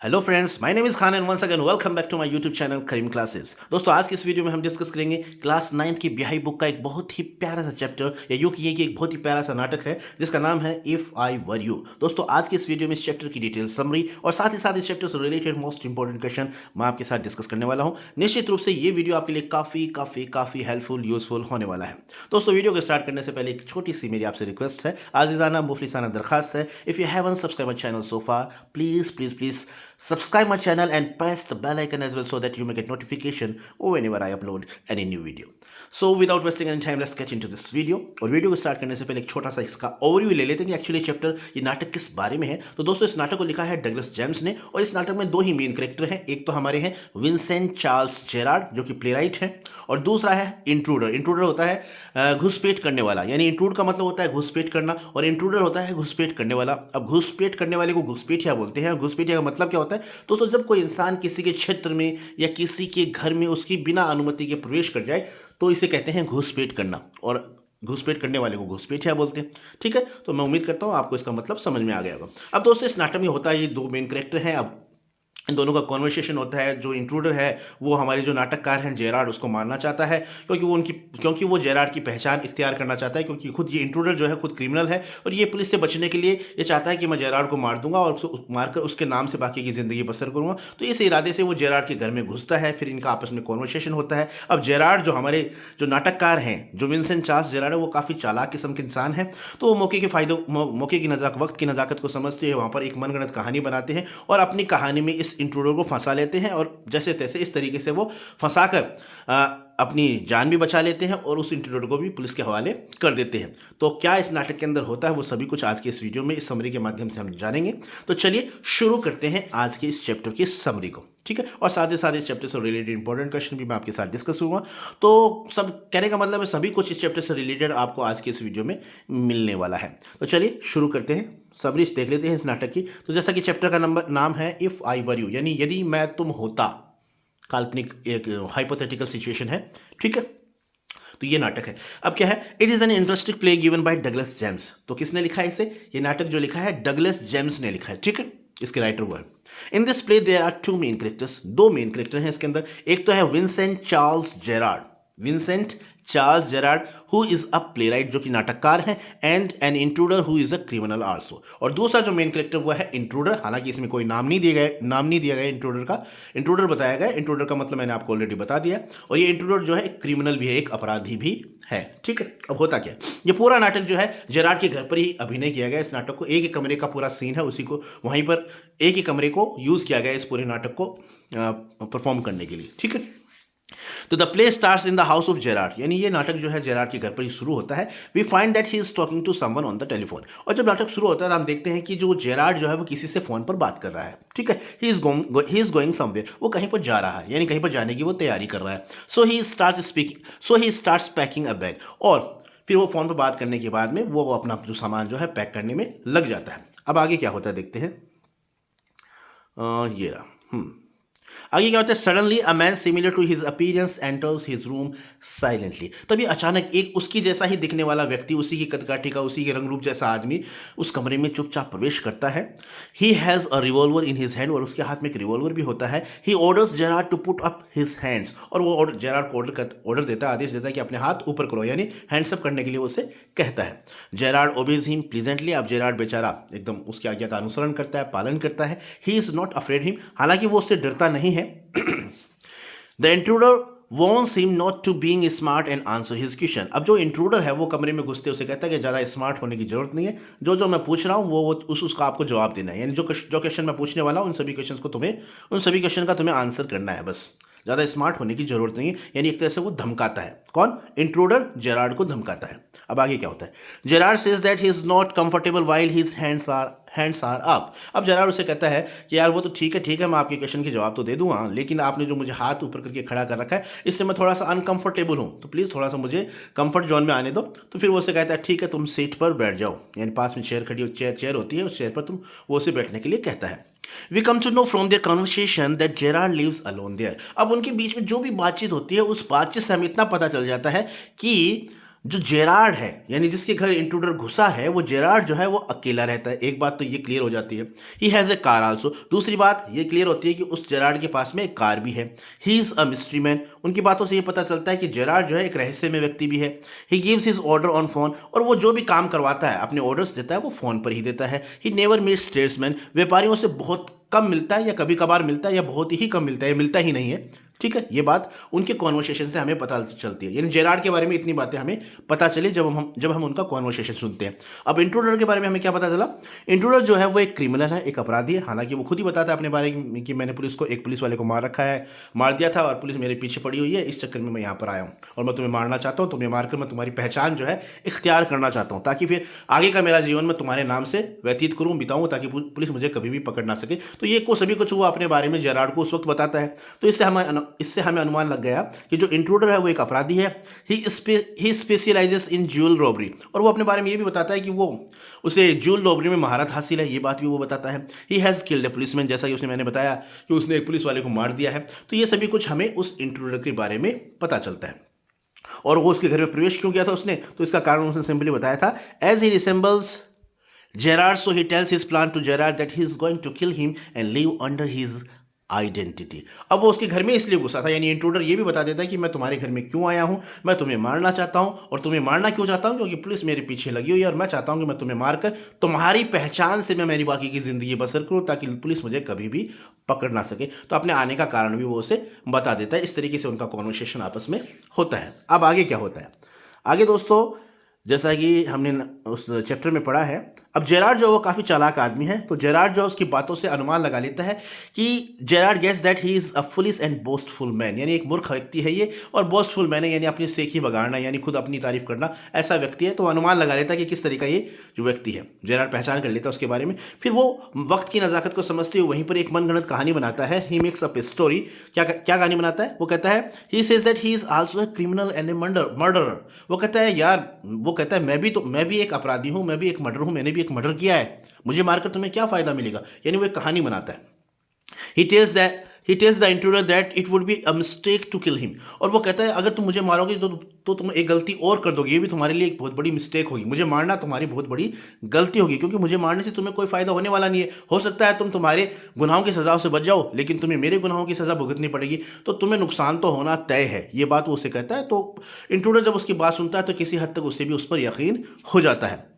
Hello friends, my name is Khan and once again welcome back to my YouTube channel Karim classes. दोस्तों, आज की इस video में हम डिस्कस करेंगे क्लास 9 की ब्याही बुक का एक बहुत ही प्यारा सा चैप्टर, या यूं कहिए कि एक बहुत ही प्यारा सा नाटक है जिसका नाम है इफ आई वर यू। दोस्तों, आज की इस वीडियो में इस चैप्टर की डिटेल समरी और साथ ही साथ इस चैप्टर से रिलेटेड मोस्ट इंपॉर्टेंट क्वेश्चन मैं आपके साथ डिस्कस करने वाला हूं। निश्चित रूप से ये वीडियो आपके लिए काफी काफी काफी हेल्पफुल यूजफुल होने वाला है। दोस्तों, वीडियो को स्टार्ट करने से पहले एक छोटी सी मेरी आपसे रिक्वेस्ट है, आजीजाना मुफलिसाना दरखास्त है, if you haven't subscribe my channel so far, please subscribe my channel and press the bell icon as well so that you may get notification whenever I upload any new video. So without wasting any time, let's get into this video. और video को start करने से पहले एक छोटा सा इसका overview ले लेते हैं कि एक्चुअली चैप्टर ये नाटक किस बारे में है। तो दोस्तों, इस नाटक को लिखा है डगलस जेम्स ने और इस नाटक में दो ही मेन कैरेक्टर हैं। एक तो हमारे हैं विंसेंट चार्ल्स जेरार्ड जो कि प्लेराइट हैं, और दूसरा है इंट्रूडर। इंट्रूडर होता है घुसपैठ करने वाला, यानी इंट्रूड का मतलब होता है घुसपैठ करना और इंट्रूडर होता है घुसपैठ करने वाला। अब घुसपैठ करने वाले को घुसपैठिया बोलते हैं। घुसपैठिया का मतलब क्या होता है दोस्तों? जब कोई इंसान किसी के क्षेत्र में या किसी के घर में उसकी बिना अनुमति के प्रवेश कर जाए तो इसे कहते हैं घुसपैठ करना, और घुसपैठ करने वाले को घुसपैठिया बोलते हैं। ठीक है, तो मैं उम्मीद करता हूँ आपको इसका मतलब समझ में आ गया होगा। अब दोस्तों, इस नाटक में होता है ये दो मेन कैरेक्टर हैं। अब इन दोनों का कॉन्वर्सेशन होता है। जो इंट्रूडर है वो हमारे जो नाटककार हैं जेरार्ड, उसको मारना चाहता है क्योंकि वो जेरार्ड की पहचान इख्तियार करना चाहता है, क्योंकि खुद ये इंट्रूडर जो है खुद क्रिमिनल है और ये पुलिस से बचने के लिए ये चाहता है कि मैं जेरार्ड को मार दूंगा और उसको मारकर उसके नाम से बाकी की ज़िंदगी बसर करूंगा। तो इस इरादे से वो जेरार्ड के घर में घुसता है, फिर इनका आपस में कॉन्वर्सेशन होता है। अब जेरार्ड जो हमारे जो नाटककार हैं, जो विंसेंट चार्ल्स जेरार्ड है, वो काफ़ी चालाक किस्म के इंसान है। तो वो मौके के फ़ायदे मौके की वक्त की नज़ाकत को समझते हुए वहाँ पर एक मनगढ़ंत कहानी बनाते हैं और अपनी कहानी में इस इंट्रूडर को फंसा लेते हैं और जैसे तैसे इस तरीके से वो फंसाकर अपनी जान भी बचा लेते हैं और उस इंट्रूडर को भी पुलिस के हवाले कर देते हैं। तो क्या इस नाटक के अंदर होता है वो सभी कुछ आज के इस वीडियो में इस समरी के माध्यम से हम जानेंगे। तो चलिए शुरू करते हैं आज के इस चैप्टर की समरी को। ठीक है, और साथ ही साथ इस चैप्टर से रिलेटेड इंपॉर्टेंट क्वेश्चन भी मैं आपके साथ डिस्कस करूंगा। तो सब कहने का मतलब है सभी कुछ इस चैप्टर से रिलेटेड आपको आज के इस वीडियो में मिलने वाला है। तो चलिए शुरू करते हैं, समरी देख लेते हैं इस नाटक की। तो जैसा कि चैप्टर का नाम है इफ आई वर यू, यानी यदि मैं तुम होता। काल्पनिक एक हाइपोथेटिकल सिचुएशन है। ठीक है, तो ये नाटक है। अब क्या है, it is an interesting play given by Douglas James. तो किसने लिखा है इसे? ये नाटक जो लिखा है डगलस जेम्स ने लिखा है। ठीक है, इसके राइटर वो है। In this play there are two main characters, दो मेन कैरेक्टर हैं इसके अंदर। एक तो है Vincent Charles Gerard, Vincent Charles Gerard who is a playwright, जो कि नाटककार हैं, and an intruder who is a criminal also. और दूसरा जो मेन कैरेक्टर वो है इंट्रूडर। हालांकि इसमें कोई नाम नहीं दिया गया इंट्रूडर का। इंट्रूडर बताया गया। इंट्रूडर का मतलब मैंने आपको ऑलरेडी बता दिया। और ये इंट्रूडर जो है एक क्रिमिनल भी है, एक अपराधी भी है। ठीक है, अब होता क्या, ये पूरा नाटक जो है जेरार्ड के घर पर ही अभिनय किया गया। इस नाटक को एक ही कमरे का पूरा सीन है, उसी को वहीं पर एक ही कमरे को यूज किया गया इस पूरे नाटक को परफॉर्म करने के लिए। ठीक है, तो the play stars in the house of Gerard, यानी ये नाटक जो है जेरार्ड के घर पर ही शुरू होता है। We find that he is talking to someone on the telephone. और जब नाटक शुरू होता है तो हम देखते हैं कि जो जेरार्ड जो है वो किसी से फोन पर बात कर रहा है। ठीक है, ही इज गोइंग समवेयर, वो कहीं पर जा रहा है, यानी कहीं पर जाने की वो तैयारी कर रहा है। So he starts packing a bag, और फिर वो फोन पर बात करने के बाद में वो अपना जो सामान जो है पैक करने में लग जाता है। अब आगे क्या होता है देखते हैं। ये रहा। आगे क्या होता है, suddenly a man similar to his appearance enters his room silently. तभी अचानक एक उसकी जैसा ही दिखने वाला व्यक्ति, उसी की कदकाठी का, उसी के रंग रूप जैसा आदमी उस कमरे में चुपचाप प्रवेश करता है। He has a revolver in his hand, और उसके हाथ में एक रिवॉल्वर भी होता है। He orders Gerard to put up his hands, और वो जेरार्ड को ऑर्डर देता है, आदेश देता है कि अपने हाथ ऊपर करो, यानी हैंड्स अप करने के लिए वो उसे कहता है। Gerard obeys him pleasantly. अब जेरार्ड बेचारा एकदम उसकी आज्ञा का अनुसरण करता है, पालन करता है। He is not afraid him, हालांकि वो उससे डरता नहीं है। The intruder wants him not to being smart and answer his question। अब जो इंट्रूडर है वो कमरे में घुसते उसे कहता है कि ज़्यादा स्मार्ट होने की जरूरत नहीं है, जो मैं पूछ रहा हूँ वो उसका आपको जवाब देना है, यानी जो क्वेश्चन मैं पूछने वाला हूँ उन सभी क्वेश्चन का तुम्हें आंसर करना है, बस ज़्यादा स्मार्ट होने की जरूरत नहीं है। यानी एक तरह से वो धमकाता है। कौन? इंट्रूडर जेरार्ड को धमकाता है। अब आगे क्या होता है, Gerard says that he is not comfortable while his hands are up. अब जेरार्ड उसे कहता है कि यार वो तो ठीक है, मैं आपके क्वेश्चन के जवाब तो दे दूंगा, लेकिन आपने जो मुझे हाथ ऊपर करके खड़ा कर रखा है इससे मैं थोड़ा सा अनकंफर्टेबल हूँ, तो प्लीज़ थोड़ा सा मुझे कंफर्ट जोन में आने दो। तो फिर वो उसे कहता है ठीक है, तुम सीट पर बैठ जाओ, यानी पास में चेयर होती है, उस चेयर पर वो उसे बैठने के लिए कहता है। We come to know from their conversation that Gerard lives alone there. अब उनके बीच में जो भी बातचीत होती है उस बातचीत से हमें इतना पता चल जाता है कि जो जेरार्ड है यानी जिसके घर इंट्रूडर घुसा है, वो जेरार्ड जो है वो अकेला रहता है। एक बात तो ये क्लियर हो जाती है। He has a car also. दूसरी बात ये क्लियर होती है कि उस जेरार्ड के पास में एक कार भी है। ही इज़ अ मिस्ट्री मैन। उनकी बातों से ये पता चलता है कि जेरार्ड जो है एक रहस्यमय व्यक्ति भी है। He gives his order on phone. और वो जो भी काम करवाता है, अपने ऑर्डर्स देता है, वो फ़ोन पर ही देता है। He never meets statesman. व्यापारियों से बहुत कम मिलता है, या कभी कभार मिलता है, या बहुत ही कम मिलता है, मिलता ही नहीं है। ठीक है, ये बात उनके कॉन्वर्सेशन से हमें पता चलती है। यानी जेरार्ड के बारे में इतनी बातें हमें पता चली जब हम उनका कॉन्वर्सेशन सुनते हैं। अब इंट्रूडर के बारे में हमें क्या पता चला? इंट्रूडर जो है वो एक क्रिमिनल है, एक अपराधी है। हालांकि वो खुद ही बताता है अपने बारे में कि मैंने एक पुलिस वाले को मार रखा है, मार दिया था, और पुलिस मेरे पीछे पड़ी हुई है, इस चक्कर में मैं यहाँ पर आया हूँ और मैं तुम्हें मारना चाहता हूँ। तुम्हें मारकर मैं तुम्हारी पहचान जो है इख्तियार करना चाहता हूँ, ताकि फिर आगे का मेरा जीवन मैं तुम्हारे नाम से व्यतीत करूँ, बिताऊँ, ताकि पुलिस मुझे कभी भी पकड़ ना सके। तो ये सभी कुछ वो अपने बारे में जेरार्ड को उस वक्त बताता है। तो इससे हमें अनुमान लग गया कि जो इंट्रूडर है वो एक अपराधी है। ही स्पेशलाइजेस इन ज्वेल रॉबरी। और वो अपने बारे में ये भी बताता है कि वो उसे ज्वेल रॉबरी में महारत हासिल है, ये बात भी वो बताता है। He has killed A policeman, जैसा कि मैंने बताया कि उसने एक पुलिस वाले को मार दिया है। तो ये सभी कुछ हमें उस इंट्रूडर के बारे में पता चलता है। और वो उसके घर में प्रवेश क्यों किया था उसने, तो इसका कारण उसने सिंपली बताया था, as he resembles Gerard, so he tells his plan to Gerard that he is going to kill him and live under his identity. अब वो उसके घर में इसलिए घुसा था, यानी इंट्रूडर ये भी बता देता है कि मैं तुम्हारे घर में क्यों आया हूँ, मैं तुम्हें मारना चाहता हूँ। और तुम्हें मारना क्यों चाहता हूँ? क्योंकि पुलिस मेरे पीछे लगी हुई है और मैं चाहता हूँ कि मैं तुम्हें मारकर तुम्हारी पहचान से मैं मेरी बाकी की ज़िंदगी बसर करूँ, ताकि पुलिस मुझे कभी भी पकड़ ना सके। तो अपने आने का कारण भी वो उसे बता देता है। इस तरीके से उनका कॉन्वर्सेशन आपस में होता है। अब आगे क्या होता है? आगे दोस्तों, जैसा कि हमने उस चैप्टर में पढ़ा है, अब जेरार्ड जो वो काफ़ी चालाक आदमी है। तो जेरार्ड जो उसकी बातों से अनुमान लगा लेता है कि Gerard guess that he is a foolish and boastful man, यानी एक मूर्ख व्यक्ति है ये, और बोस्टफुल मैन है यानी अपनी सेखी बगाड़ना, यानी खुद अपनी तारीफ करना, ऐसा व्यक्ति है। तो अनुमान लगा लेता है कि किस तरीका ये जो व्यक्ति है। जेरार्ड पहचान कर लेता है उसके बारे में। फिर वो वक्त की नज़ाकत को समझते हुए वहीं पर एक मनगढ़ंत कहानी बनाता है। He makes up a story. क्या कहानी बनाता है? वो कहता है, he says that he is also a criminal and A murderer. वो कहता है यार, वो कहता है मैं भी एक अपराधी हूँ, मैं भी एक मर्डर हूँ, मैंने भी एक मर्डर किया है, मुझे मारकर तुम्हें क्या फ़ायदा मिलेगा। यानी वो एक कहानी बनाता है। He tells the intruder that it would be a mistake to kill him. और वो कहता है अगर तुम मुझे मारोगे तो तुम एक गलती और कर दोगे, ये भी तुम्हारे लिए एक बहुत बड़ी मिस्टेक होगी। मुझे मारना तुम्हारी बहुत बड़ी गलती होगी, क्योंकि मुझे मारने से तुम्हें कोई फ़ायदा होने वाला नहीं है। हो सकता है तुम तुम्हारे गुनाहों की सज़ा से बच जाओ, लेकिन तुम्हें मेरे गुनाहों की सज़ा भुगतनी पड़ेगी, तो तुम्हें नुकसान तो होना तय है। ये बात वो उसे कहता है। तो इंट्रूडर जब उसकी बात सुनता है तो किसी हद तक उसे भी उस पर यकीन हो जाता है।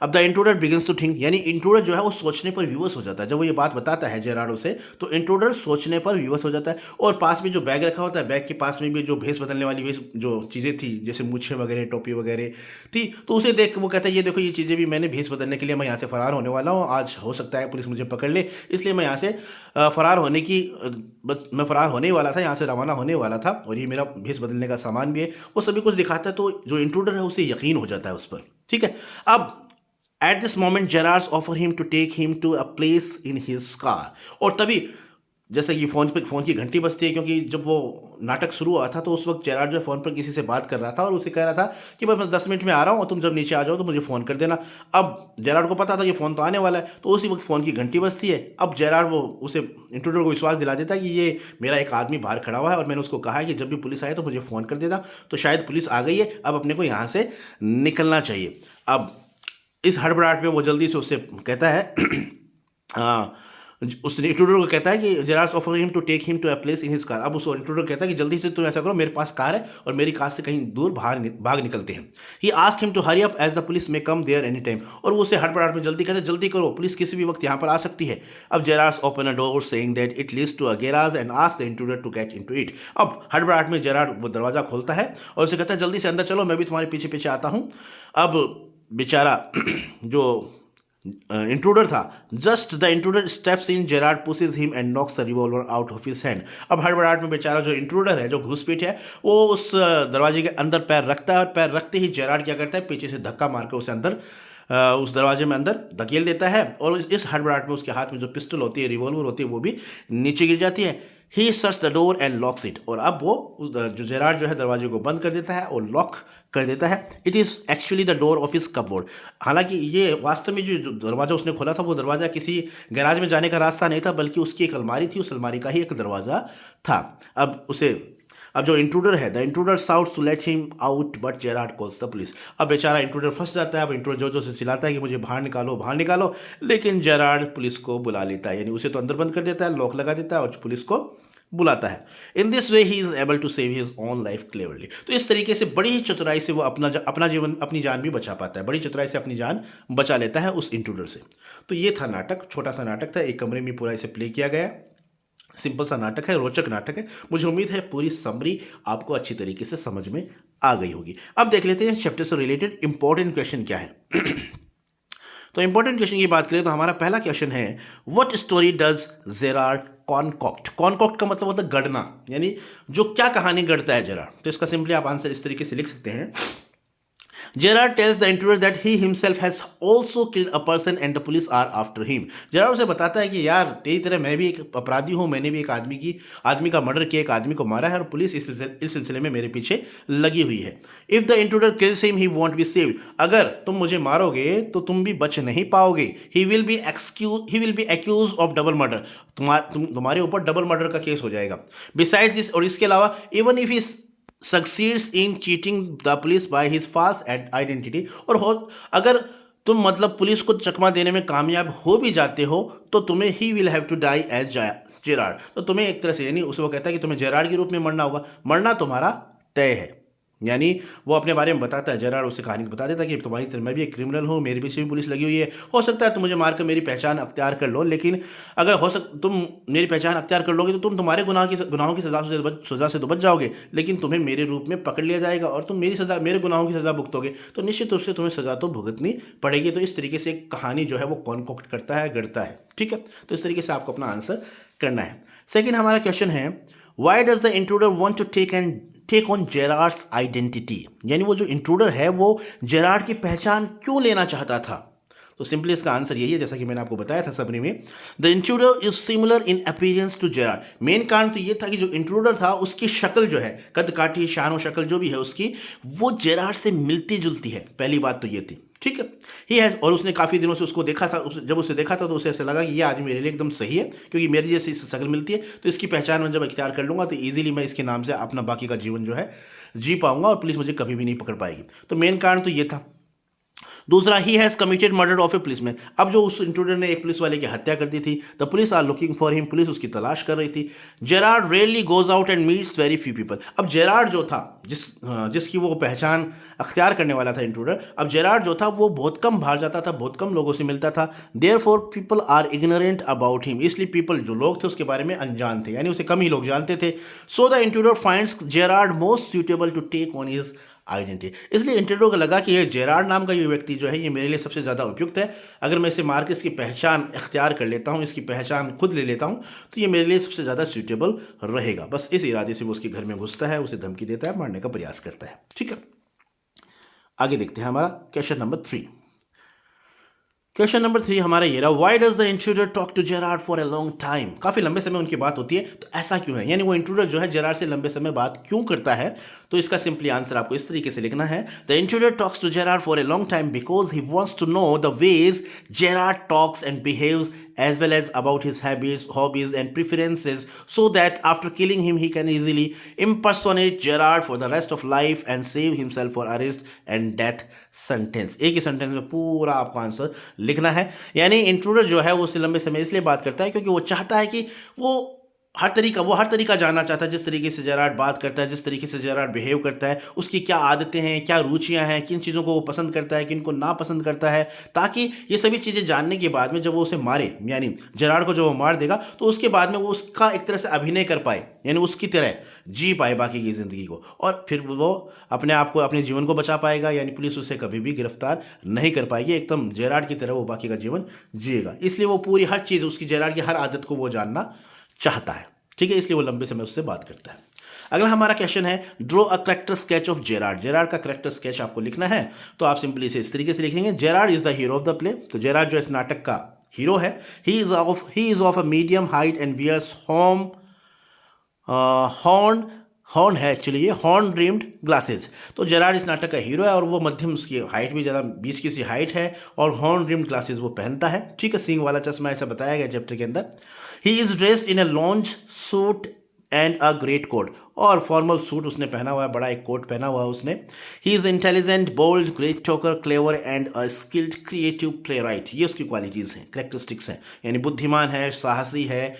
अब the intruder begins to think, यानी इंट्रूडर जो है वो सोचने पर विवश हो जाता है। जब वो ये बात बताता है जेरार्ड से, तो इंट्रूडर सोचने पर विवश हो जाता है। और पास में जो बैग रखा होता है, बैग के पास में भी जो भेस बदलने वाली जो चीज़ें थी, जैसे मूछें वगैरह, टोपी वगैरह थी, तो उसे देख वो कहता है ये देखो ये चीज़ें भी मैंने भेस बदलने के लिए मैं यहाँ से फ़रार होने वाला हूँ। आज हो सकता है पुलिस मुझे पकड़ ले, इसलिए मैं यहाँ से फ़रार होने की मैं फ़रार होने वाला था, यहाँ से रवाना होने वाला था, और ये मेरा भेस बदलने का सामान भी है। वो सभी कुछ दिखाता है। तो जो इंट्रूडर है उसे यकीन हो जाता है उस पर। ठीक है। अब At this moment, Gerard offer him to take him to a place in his car. और तभी जैसे कि फ़ोन की घंटी बजती है, क्योंकि जब वो नाटक शुरू हुआ था तो उस वक्त जेरार्ड जो फ़ोन पर किसी से बात कर रहा था और उसे कह रहा था कि मैं 10 मिनट में आ रहा हूँ और तुम जब नीचे आ जाओ तो मुझे फ़ोन कर देना। अब जेरार्ड को पता था कि फ़ोन तो आने वाला है, तो उसी वक्त फ़ोन की घंटी बजती है। अब जेरार्ड वो उसे इंट्रूडर को विश्वास दिला देता है कि ये मेरा एक आदमी बाहर खड़ा हुआ है और मैंने उसको कहा है कि जब भी पुलिस आए तो मुझे फ़ोन कर देना। तो शायद पुलिस आ गई है, अब अपने को यहाँ से निकलना चाहिए। अब इस हड़बड़ाहट में वो जल्दी से उससे कहता है उसने इंट्रूडर को कहता है कि Gerard offer him to take him to a place in his car. अब उस इंट्रूडर कहता है कि जल्दी से तुम ऐसा करो, मेरे पास कार है और मेरी कार से कहीं दूर भाग निकलते हैं। He ask him to hurry up as the police may come there any time. और वो उसे हड़बड़ाहट में जल्दी कहते हैं जल्दी करो, पुलिस किसी भी वक्त यहाँ पर आ सकती है। अब Gerard open a door saying that it leads to a garage and ask the intruder to get into it. अब हड़बड़ाहट में जेरार्ड वो दरवाज़ा खोलता है और उसे कहता है जल्दी से अंदर चलो, मैं भी तुम्हारे पीछे पीछे आता हूँ। अब बेचारा जो इंट्रूडर था, just the intruder steps in, Gerard pushes him and knocks the revolver out of his hand. अब हड़बड़ाहट में बेचारा जो इंट्रूडर है, जो घुसपैठ है, वो उस दरवाजे के अंदर पैर रखता है और पैर रखते ही जेरार्ड क्या करता है, पीछे से धक्का मारकर उसे अंदर उस दरवाजे में अंदर धकेल देता है। और इस हड़बड़ाहट में उसके हाथ में जो पिस्टल होती है, रिवॉल्वर होती है, वो भी नीचे गिर जाती है। He shuts the door and locks it. और अब वो जो जेरार्ड जो है दरवाजे को बंद कर देता है और लॉक कर देता है। It is actually the door of his cupboard. हालांकि ये वास्तव में जो दरवाज़ा उसने खोला था वो दरवाज़ा किसी गैराज में जाने का रास्ता नहीं था, बल्कि उसकी एक अलमारी थी, उस अलमारी का ही एक दरवाज़ा था। अब उसे अब जो इंट्रूडर है, the intruder shouts to let him out but Gerard calls the police. अब बेचारा इंट्रूडर फंस जाता है। अब इंट्रूडर जो जो से चिल्लाता है कि मुझे बाहर निकालो बाहर निकालो, लेकिन जेरार्ड पुलिस को बुला लेता है, यानी उसे तो अंदर बंद कर देता है, लॉक लगा देता है और पुलिस को बुलाता है। In this way he is able to save his own life cleverly. तो इस तरीके से बड़ी ही चतुराई से वो अपना जीवन, अपनी जान भी बचा पाता है, बड़ी चतुराई से अपनी जान बचा लेता है उस इंट्रूडर से। तो ये था नाटक, छोटा सा नाटक था, एक कमरे में पूरा इसे प्ले किया गया। सिंपल सा नाटक है, रोचक नाटक है। मुझे उम्मीद है पूरी समरी आपको अच्छी तरीके से समझ में आ गई होगी। अब देख लेते हैं चैप्टर से रिलेटेड इंपॉर्टेंट क्वेश्चन क्या है। तो इंपॉर्टेंट क्वेश्चन की बात करें तो हमारा पहला क्वेश्चन है, what story does Gerrard concoct. Concoct का मतलब होता है गढ़ना, यानी जो क्या कहानी गढ़ता है जेरार्ड। तो इसका सिंपली आप आंसर इस तरीके से लिख सकते हैं, Gerard tells the intruder that he himself has also killed a person and the police are after him. Gerard उसे बताता है कि यार तेरी तरह मैं भी एक अपराधी हूँ, मैंने भी एक आदमी का मर्डर किया, एक आदमी को मारा है और पुलिस इस सिलसिले में मेरे पीछे लगी हुई है। If the intruder kills him, he won't be saved. अगर तुम मुझे मारोगे तो तुम भी बच नहीं पाओगे। He will be accused of double murder. तुम्हारे ऊपर डबल मर्डर का केस हो जाएगा। Besides this, और इसके अलावा even if he succeeds in cheating the police by his false identity, और अगर तुम मतलब पुलिस को चकमा देने में कामयाब हो भी जाते हो तो तुम्हें he will have to die as Gerard. तो तुम्हें एक तरह से, यानी उसे वो कहता है कि तुम्हें जेरार्ड के रूप में मरना होगा, मरना तुम्हारा तय है। यानी वो अपने बारे में बताता है, जेरार्ड उसे कहानी बता देता है कि तुम्हारी तरह मैं भी एक क्रिमिनल हूँ, मेरे पीछे भी पुलिस लगी हुई है, हो सकता है तुम मुझे मारकर मेरी पहचान अख्तियार कर लो, लेकिन अगर तुम मेरी पहचान अख्तियार कर लोगे तो तुम तुम्हारे गुनाहों की सज़ा से तो बच जाओगे, लेकिन तुम्हें मेरे रूप में पकड़ लिया जाएगा और तुम मेरे गुनाहों की सज़ा भुगतोगे, तो निश्चित रूप से तुम्हें सज़ा तो भुगतनी पड़ेगी। तो इस तरीके से एक कहानी जो है वो कॉन्कॉक्ट करता है, गढ़ता है। ठीक है, तो इस तरीके से आपको अपना आंसर करना है। सेकेंड हमारा क्वेश्चन है, why does the intruder want to take on Gerard's identity. यानी वो जो इंट्रूडर है वो जेरार्ड की पहचान क्यों लेना चाहता था। तो सिंपली इसका आंसर यही है, जैसा कि मैंने आपको बताया था सबरी में, the intruder is similar in appearance to Gerard. Main कारण तो ये था कि जो इंट्रूडर था उसकी शक्ल जो है, कद काठी शान शक्ल जो भी है उसकी, वो जेरार्ड से मिलती जुलती है। पहली बात तो ये थी। ठीक है, ही हैज़, और उसने काफ़ी दिनों से उसको देखा था, जब उसे देखा था तो उसे ऐसा लगा कि ये आदमी मेरे लिए एकदम सही है, क्योंकि मेरी जैसी शक्ल मिलती है, तो इसकी पहचान मैं जब इख्तियार कर लूँगा तो ईजिली मैं इसके नाम से अपना बाकी का जीवन जो है जी पाऊंगा और पुलिस मुझे कभी भी नहीं पकड़ पाएगी। तो मेन कारण तो ये था। दूसरा, he has committed murder of A policeman. अब जो उस इंट्रूडर ने एक पुलिस वाले की हत्या कर दी थी, the police are looking for him, police उसकी तलाश कर रही थी। Gerard rarely goes out and meets very few people. अब जेरार्ड जो था, जिसकी वो पहचान अख्तियार करने वाला था इंट्रूडर, अब जेरार्ड जो था वो बहुत कम बाहर जाता था, बहुत कम लोगों से मिलता था। Therefore people are ignorant about him, इसलिए पीपल जो लोग थे उसके बारे में अनजान थे, यानी उसे कम ही लोग जानते थे। So the intruder finds Gerard most suitable to take on his identity. इसलिए इंट्रूडर को लगा कि ये जेरार्ड नाम का ये व्यक्ति जो है ये मेरे लिए सबसे ज़्यादा उपयुक्त है। अगर मैं इसे मार के इसकी पहचान इख्तियार कर लेता हूँ, इसकी पहचान खुद ले लेता हूँ, तो ये मेरे लिए सबसे ज़्यादा सूटेबल रहेगा। बस इस इरादे से वो उसके घर में घुसता है, उसे धमकी देता है, मारने का प्रयास करता है। ठीक है, आगे देखते हैं हमारा क्वेश्चन नंबर 3। क्वेश्चन नंबर 3 हमारा ये रहा, why does the intruder talk to Gerard for a long time. काफ़ी लंबे समय उनकी बात होती है, तो ऐसा क्यों है, यानी वो इंट्रूडर जो है जेरार्ड से लंबे समय बात क्यों करता है। तो इसका सिंपली आंसर आपको इस तरीके से लिखना है, the intruder talks to Gerard for a long time because he wants to know the ways Gerard talks and behaves as well as about his habits, hobbies and preferences, so that after killing him he can easily impersonate Gerard for the rest of life and save himself for arrest and death sentence। एक ही sentence में पूरा आपको answer लिखना है। यानी intruder जो है वो उससे लंबे समय इसलिए बात करता है क्योंकि वो चाहता है कि वो हर तरीका जानना चाहता है, जिस तरीके से जेरार्ड बात करता है, जिस तरीके से जेरार्ड बिहेव करता है, उसकी क्या आदतें हैं, क्या रुचियां हैं, किन चीज़ों को वो पसंद करता है, किन को ना पसंद करता है, ताकि ये सभी चीज़ें जानने के बाद में जब वो उसे मारे, यानी जेरार्ड को जो वो मार देगा, तो उसके बाद में वो उसका एक तरह से अभिनय कर पाए, यानी उसकी तरह जी पाए बाकी की ज़िंदगी को, और फिर वो अपने आप को, अपने जीवन को बचा पाएगा, यानी पुलिस उसे कभी भी गिरफ्तार नहीं कर पाएगी, एकदम जेरार्ड की तरह वो बाकी का जीवन जिएगा। इसलिए वो पूरी हर चीज़, उसकी जेरार्ड की हर आदत को वो जानना चाहता है। ठीक है, इसलिए वो लंबे समय उससे बात करता है। अगला हमारा क्वेश्चन है, draw a character sketch of Gerard. Gerard का करेक्टर स्केच आपको लिखना है, तो आप सिंपली इसे इस तरीके से लिखेंगे, Gerard is the hero of the play. तो जेरार्ड जो इस नाटक का हीरो है, he is of a medium height and wears horn है, एक्चुअली ये हॉर्न रिम्ड ग्लासेस। तो जेरार्ड इस नाटक का हीरो है और वो मध्यम, उसकी हाइट भी ज़्यादा 20 की सी हाइट है और हॉर्न रिम्ड ग्लासेस वो पहनता है। ठीक है, सींग वाला चश्मा ऐसा बताया गया चैप्टर के अंदर। He is dressed in a lounge suit and a great coat, और फॉर्मल सूट उसने पहना हुआ है, बड़ा एक कोट पहना हुआ है उसने। He is intelligent, bold, great talker, clever and a skilled creative playwright. ये उसकी क्वालिटीज़ हैं, करेक्टरिस्टिक्स हैं, यानी बुद्धिमान है, साहसी है,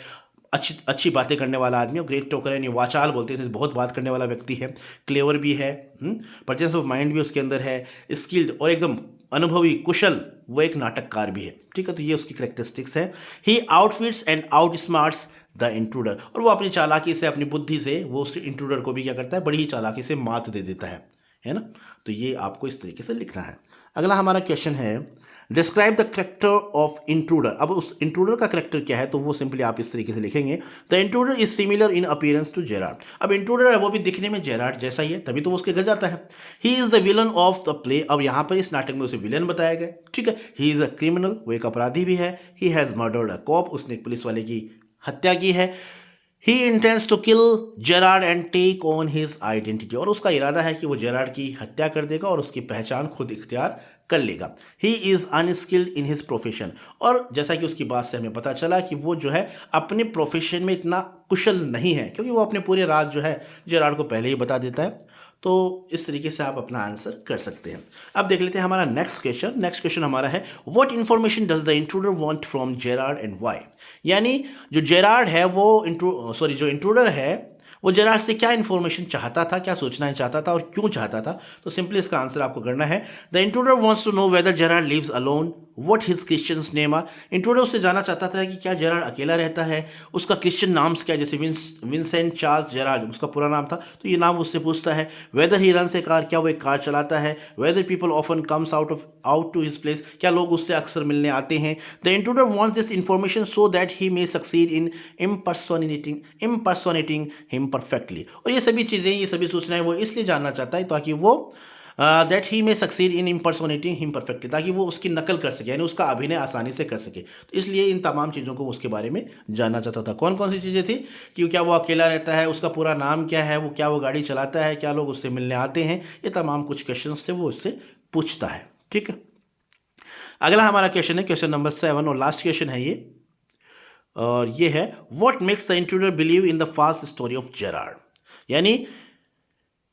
अच्छी अच्छी बातें करने वाला आदमी। और ग्रेट टॉकर यानी वाचाल बोलते हैं, बहुत बात करने वाला व्यक्ति है। क्लेवर भी है, प्रेजेंस ऑफ माइंड भी उसके अंदर है, स्किल्ड और एकदम अनुभवी, कुशल, वो एक नाटककार भी है। ठीक है, तो ये उसकी करेक्टरिस्टिक्स है। He outwits and outsmarts the intruder, और वो अपनी चालाकी से, अपनी बुद्धि से वो उस इंट्रूडर को भी क्या करता है, बड़ी ही चालाकी से मात दे देता है ना। तो ये आपको इस तरीके से लिखना है। अगला हमारा क्वेश्चन है, describe the character of intruder. अब उस इंट्रूडर का करेक्टर क्या है, तो वो सिंपली आप इस तरीके से लिखेंगे, the intruder is similar in appearance to Gerard. अब इंट्रूडर है वो भी दिखने में जेरार्ड जैसा ही है, तभी तो वो उसके घर जाता है। He is the villain of the play, अब यहाँ पर इस नाटक में उसे विलन बताया गया। ठीक है, ही इज अ क्रिमिनल, वो एक अपराधी भी है। He has murdered a cop, उसने एक पुलिस वाले की हत्या की है। He intends to kill Gerard and take on his identity, और उसका इरादा है कि वो जेरार्ड की हत्या कर देगा और उसकी पहचान खुद इख्तियार कर लेगा। He is unskilled in his profession, और जैसा कि उसकी बात से हमें पता चला कि वो जो है अपने प्रोफेशन में इतना कुशल नहीं है, क्योंकि वो अपने पूरे राज जो है जेरार्ड को पहले ही बता देता है। तो इस तरीके से आप अपना आंसर कर सकते हैं। अब देख लेते हैं हमारा नेक्स्ट क्वेश्चन। नेक्स्ट क्वेश्चन हमारा है, what information does the intruder want from Gerard and why. यानी जो जेरार्ड है वो जो इंट्रूडर है वो जेरार्ड से क्या इन्फॉर्मेशन चाहता था, क्या सूचनाएं चाहता था और क्यों चाहता था। तो सिंपली इसका आंसर आपको करना है, the intruder wants to know whether Gerard lives alone, what his Christians name are. Intruder उससे जानना चाहता था कि क्या जेरार्ड अकेला रहता है, उसका क्रिश्चियन नाम्स क्या है, जैसे विंसेंट चार्ल्स जेरार्ड उसका पूरा नाम था, तो ये नाम उससे पूछता है। Whether he runs a car, क्या वो एक कार चलाता है। Whether people often comes out to his place, क्या लोग उससे अक्सर मिलने आते हैं। The intruder wants this information so that he may succeed in impersonating him perfectly. और ये सभी चीज़ें, ये सभी सूचनाएं वो इसलिए जानना चाहता है ताकि वो दैट ही में succeed in impersonating him perfectly, ताकि वो उसकी नकल कर सके, यानी उसका अभिनय आसानी से कर सके। तो इसलिए इन तमाम चीज़ों को उसके बारे में जानना चाहता था। कौन कौन सी चीज़ें थी, कि क्या वो अकेला रहता है, उसका पूरा नाम क्या है, क्या वो गाड़ी चलाता है, क्या लोग उससे मिलने आते हैं, ये तमाम कुछ क्वेश्चन थे वो उससे पूछता है। ठीक है, अगला हमारा क्वेश्चन है क्वेश्चन नंबर 7 और लास्ट क्वेश्चन है ये, और ये है, what makes the intruder believe in the false story of Gerard. यानी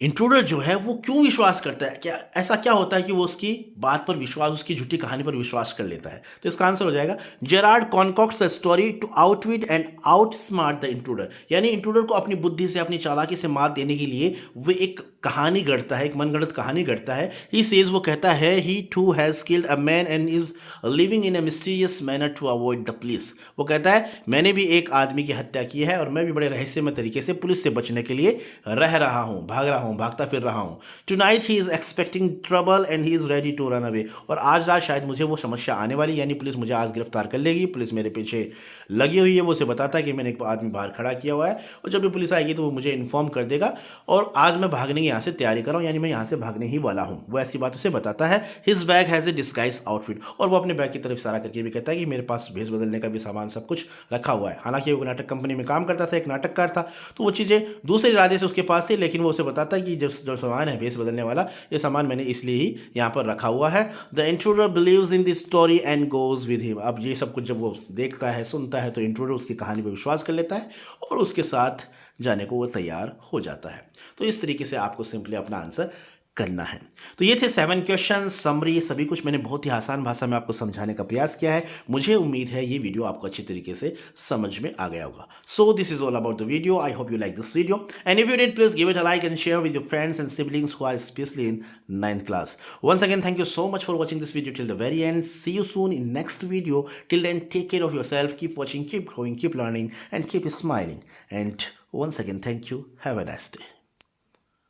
इंट्रूडर जो है वो क्यों विश्वास करता है, क्या ऐसा क्या होता है कि वो उसकी बात पर विश्वास, उसकी झूठी कहानी पर विश्वास कर लेता है। तो इसका आंसर हो जाएगा, Gerard concocts a story to outwit and outsmart the intruder. यानी इंट्रूडर को अपनी बुद्धि से, अपनी चालाकी से मात देने के लिए वो एक कहानी गढ़ता है, एक मनगढ़ंत कहानी गढ़ता है। ही सेज, वो कहता है, he too has killed a man and is living in a mysterious manner to avoid the police. वो कहता है, मैंने भी एक आदमी की हत्या की है और मैं भी बड़े रहस्यमय तरीके से पुलिस से बचने के लिए रह रहा हूँ, भागता फिर रहा हूँ। Tonight he is expecting trouble and he is ready to run away. और आज रात शायद मुझे वो समस्या आने वाली, यानी पुलिस मुझे आज गिरफ्तार कर लेगी, पुलिस मेरे पीछे लगी हुई है। वो उसे बताता है कि मैंने एक आदमी बाहर खड़ा किया हुआ है और जब भी पुलिस आएगी तो वो मुझे इन्फॉर्म कर देगा, और आज मैं भागने की यहाँ से तैयारी कर रहा हूँ, यानी मैं यहाँ से भागने ही वाला हूँ। वो ऐसी बात उसे बताता है। His bag has a disguise outfit, और वो अपने बैग की तरफ इशारा करके भी कहता है कि मेरे पास भेष बदलने का भी सामान सब कुछ रखा हुआ है। हालांकि वो नाटक कंपनी में काम करता था, एक नाटककार था, तो वो चीज़ें दूसरे इरादे से उसके पास थी, लेकिन वो उसे बताता है कि जो सामान है भेष बदलने वाला, ये सामान मैंने इसलिए ही यहाँ पर रखा हुआ है। The intruder believes in this story and goes with him. अब ये सब कुछ जब वो देखता है, सुनता है, तो इंट्रूडर उसकी कहानी पर विश्वास कर लेता है और उसके साथ जाने को वो तैयार हो जाता है। तो इस तरीके से आपको सिंपली अपना आंसर करना है। तो ये थे 7 क्वेश्चन, समरी, सभी कुछ मैंने बहुत ही आसान भाषा में आपको समझाने का प्रयास किया है। मुझे उम्मीद है ये वीडियो आपको अच्छी तरीके से समझ में आ गया होगा। So this is all about the video. I hope you like this video and if you did, please give it a like and share with your friends and siblings who are specially in 9th class. Once again, thank you so much for watching this video till the very end. See you soon in next video. Till then, take care of yourself, keep watching, keep growing, keep learning and keep smiling. And once again, thank you. Have a nice day.